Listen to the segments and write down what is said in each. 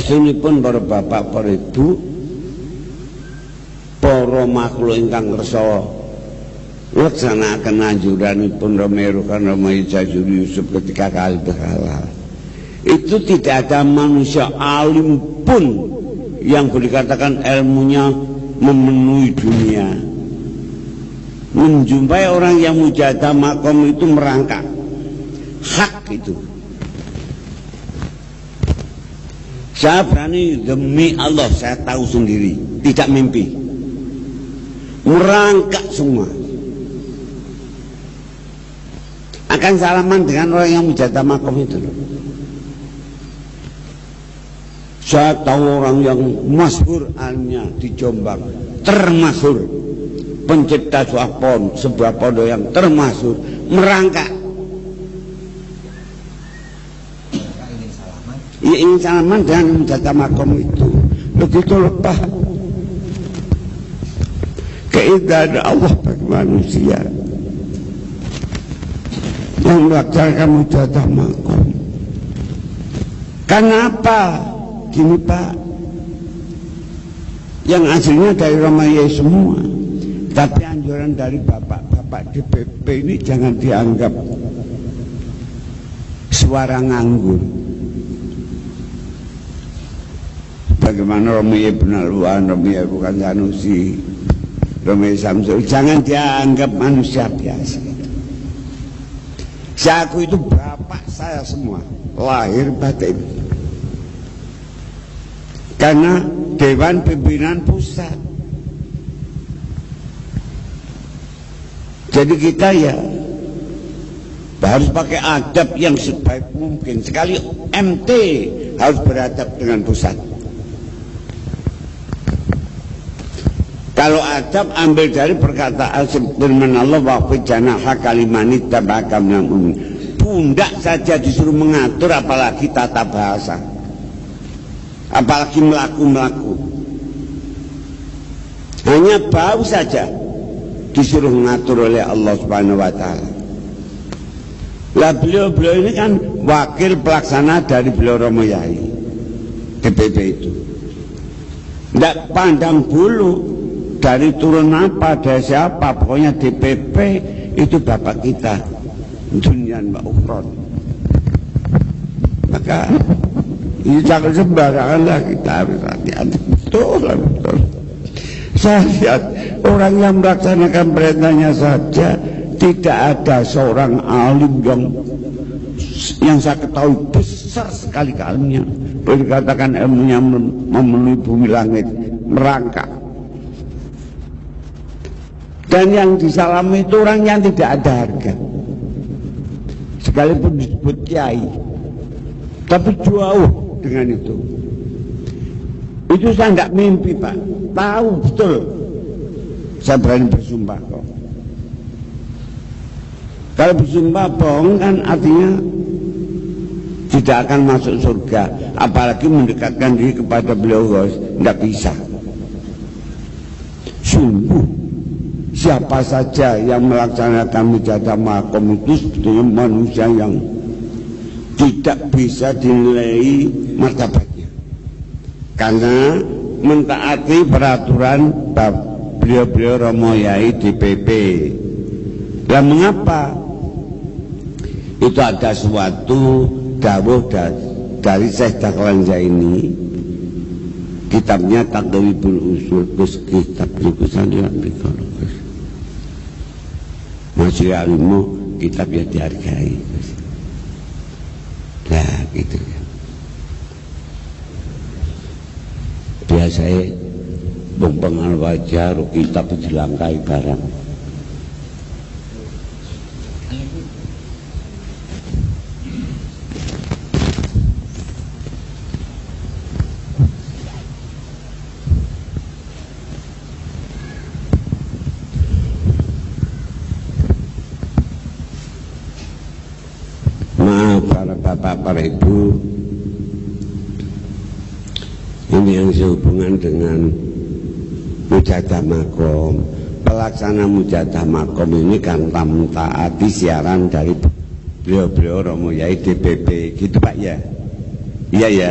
Saesunipun para bapak, para ibu, para makhluk ingkang kersa laksanakaken anjuranipun Romawi kan Romawi Jajuri Yusuf ketika kali berhalal. Itu tidak ada manusia alim pun yang boleh dikatakan ilmunya memenuhi dunia. Menjumpai orang yang mujahadah makom itu merangkak hak itu. Saya berani demi Allah, saya tahu sendiri, tidak mimpi, merangkak semua. Akan salaman dengan orang yang mujahadah makom itu. Saya tahu orang yang masyhur alimnya di Jombang, termasyhur, pencipta sebuah pondok yang termasyhur, merangkak. Ya ingin salaman dengan menjaga makom itu. Begitu lepas keindahan Allah bagi manusia yang melaksanakan menjaga makom. Kenapa? Gini Pak, yang aslinya dari Romawi semua, tapi anjuran dari bapak-bapak DPP ini jangan dianggap suara nganggur. Bagaimana Romi Ibn Al-Wan, Romi bukan Sanusi, Romi Samsul, jangan dianggap manusia biasa. Saya aku itu bapak saya semua, lahir batin. Karena Dewan Pimpinan Pusat. Jadi kita ya harus pakai adab yang sebaik mungkin. Sekali MT harus beradab dengan pusat. Kalau adab ambil dari perkataan firman Allah wa fi janaha kalimani tabaka minal mu'min. Pundak saja disuruh mengatur, apalagi tata bahasa, apalagi melaku-melaku. Hanya bau saja disuruh mengatur oleh Allah Subhanahu wa taala. Lah beliau ini kan wakil pelaksana dari beliau Romo Yai DPP itu. Tidak pandang bulu dari turun apa, dari siapa, pokoknya DPP itu bapak kita, dunian Mbak Ukron. Maka ini jangan sembarangan lah, kita harus hati-hati. Betul. Saya lihat orang yang melaksanakan perintahnya saja, tidak ada seorang alim yang saya ketahui besar sekali keilmuannya, boleh dikatakan ilmunya memenuhi bumi langit, merangkak. Dan yang disalami itu orang yang tidak ada harga, sekalipun disebut kiai, tapi jauh dengan itu. Itu saya tidak mimpi Pak, tahu betul. Saya berani bersumpah kok. Kalau bersumpah bohong kan artinya tidak akan masuk surga, apalagi mendekatkan diri kepada beliau, tidak bisa. Sungguh siapa saja yang melaksanakan mujahadah makom itu sebetulnya manusia yang tidak bisa dinilai martabatnya, karena mentaati peraturan beliau-beliau Romo Yai DPP. Dan mengapa? Itu ada suatu dawuh dari Syekh Dahlan Zaini, kitabnya Taqribul Usul, kitab itu sangat bagus. Masih alimu kitab yang dihargai. Nah gitu ya. Biasanya bengpengal wajar kitab dilangkai barang. Bapak, para ibu, ini yang sehubungan dengan mujahadah makom. Pelaksana mujahadah makom ini kan taati siaran dari beliau-beliau Romo Yai DPP, gitu Pak ya? Iya ya.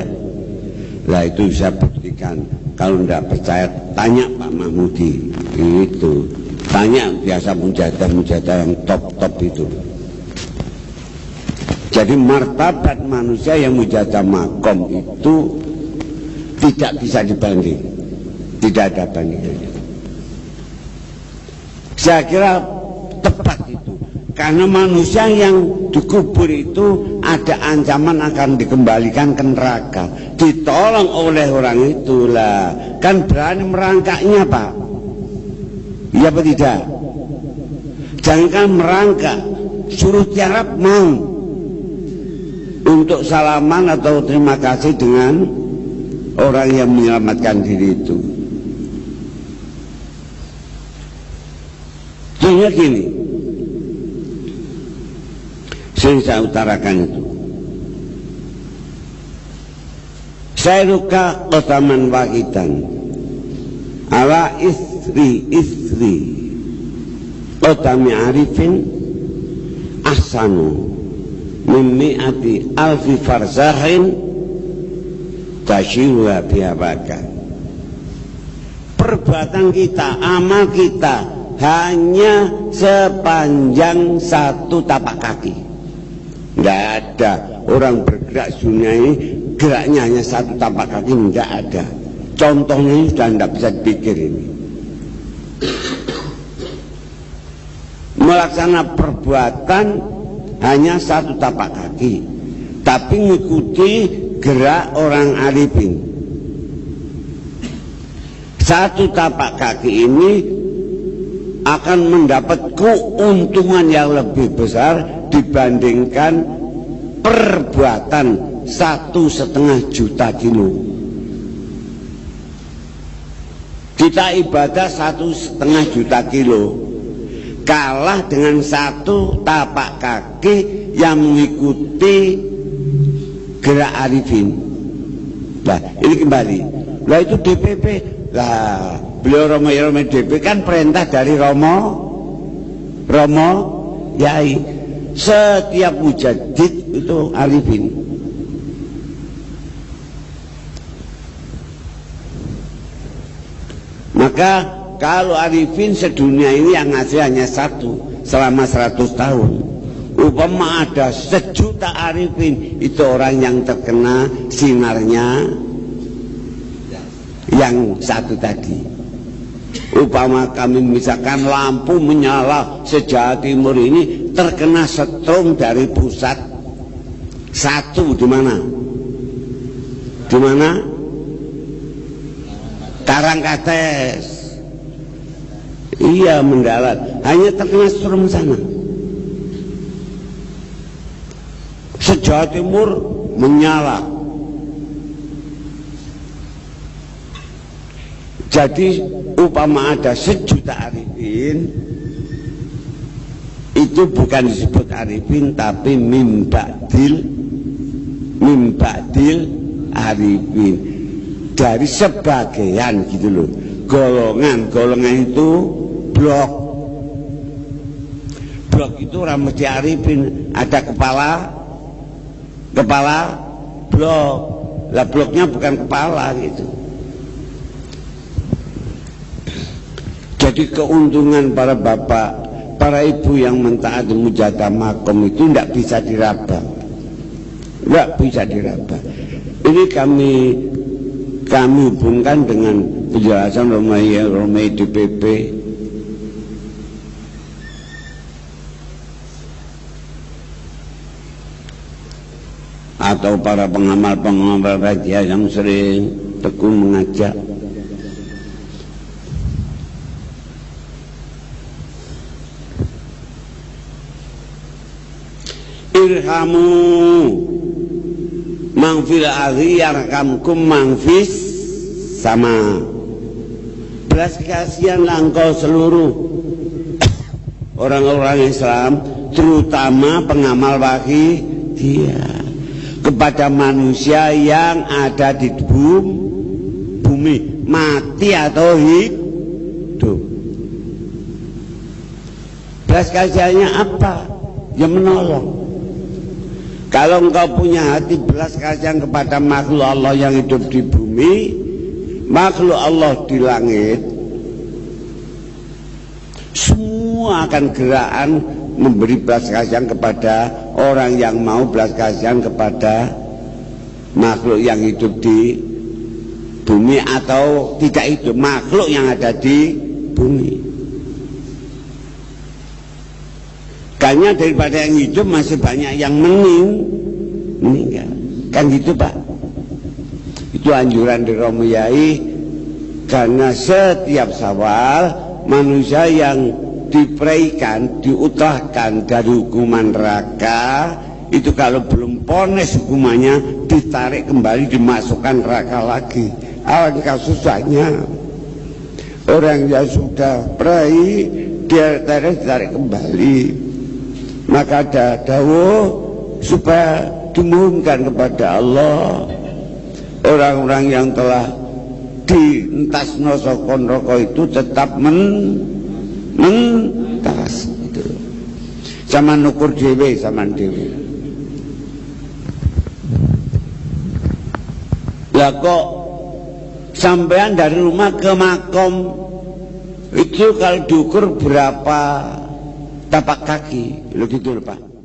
Lah itu saya buktikan. Kalau tidak percaya tanya Pak Mahmudi. Itu tanya biasa mujadah yang top itu. Jadi martabat manusia yang mujadah makom itu tidak bisa dibanding, tidak ada bandingannya. Saya kira tepat itu, karena manusia yang dikubur itu ada ancaman akan dikembalikan ke neraka, ditolong oleh orang itulah, kan berani merangkaknya Pak, iya apa tidak? Jangankan merangkak, suruh tiarap mau untuk salaman atau terima kasih dengan orang yang menyelamatkan diri itu. Contohnya gini, sering saya utarakan itu. Saya ruka qasaman wahidan ala istri qadami arifin ahsanu mimmi'ati alfi farsahin tasyiruha bihabaka. Perbuatan kita, amal kita hanya sepanjang satu tapak kaki. Tidak ada orang bergerak dunia ini geraknya hanya satu tapak kaki, tidak ada. Contohnya ini sudah tidak bisa dipikir ini. Melaksanakan perbuatan hanya satu tapak kaki, tapi mengikuti gerak orang arifin. Satu tapak kaki ini akan mendapat keuntungan yang lebih besar dibandingkan perbuatan 1,5 juta kilo. Kita ibadah 1,5 juta kilo kalah dengan satu tapak kaki yang mengikuti gerak arifin. Nah ini kembali, lah itu DPP lah, beliau Romo DP kan perintah dari Romo Yai. Setiap mujadid itu arifin. Maka kalau arifin sedunia ini yang ngasih hanya satu selama 100 tahun. Upama ada 1 juta arifin, itu orang yang terkena sinarnya yang satu tadi. Upama kami misalkan lampu menyala se-Jawa Timur ini terkena setrum dari pusat satu di mana? Di mana? Karangkates. Iya mendarat, hanya terkena setrum sana. Se-Jawa Timur menyala. Jadi upama ada 1 juta arifin, itu bukan disebut arifin tapi mimba'dil arifin, dari sebagian gitu loh. Golongan itu blok itu mesti arifin, ada kepala blok, lah bloknya bukan kepala gitu. Jadi keuntungan para bapak, para ibu yang mentaati mujadah makom itu tidak bisa diraba, tidak bisa diraba. Ini kami hubungkan dengan penjelasan Romai DPP. Atau para pengamal raja yang sering tekun mengajak. Irhamu mangfil ardi yarkamkum mangfis sama. Belas kasihanlah engkau seluruh orang-orang Islam, terutama pengamal wahyi dia, kepada manusia yang ada di bumi, mati atau hidup. Belas kasihannya apa? Ya menolong. Kalau engkau punya hati belas kasihan kepada makhluk Allah yang hidup di bumi, makhluk Allah di langit, semua akan gerakan memberi belas kasihan kepada orang yang mau belas kasihan kepada makhluk yang hidup di bumi atau tidak hidup, makhluk yang ada di bumi. Karena daripada yang hidup masih banyak yang meninggal. Kan gitu Pak. Itu anjuran dari Romo Yai. Karena setiap Syawal manusia yang diperaikan, diutahkan dari hukuman neraka, itu kalau belum ponis hukumannya ditarik kembali, dimasukkan neraka lagi. Alangkah susahnya orang yang sudah perai dia ditarik kembali. Maka ada dawuh supaya dimohonkan kepada Allah orang-orang yang telah dientas nosokon rokok itu tetap mentas gitu. Sama nukur dewe sama dewe. Lah kok sampean dari rumah ke makom itu kalau diukur berapa tapak kaki, lo gitu loh Pak.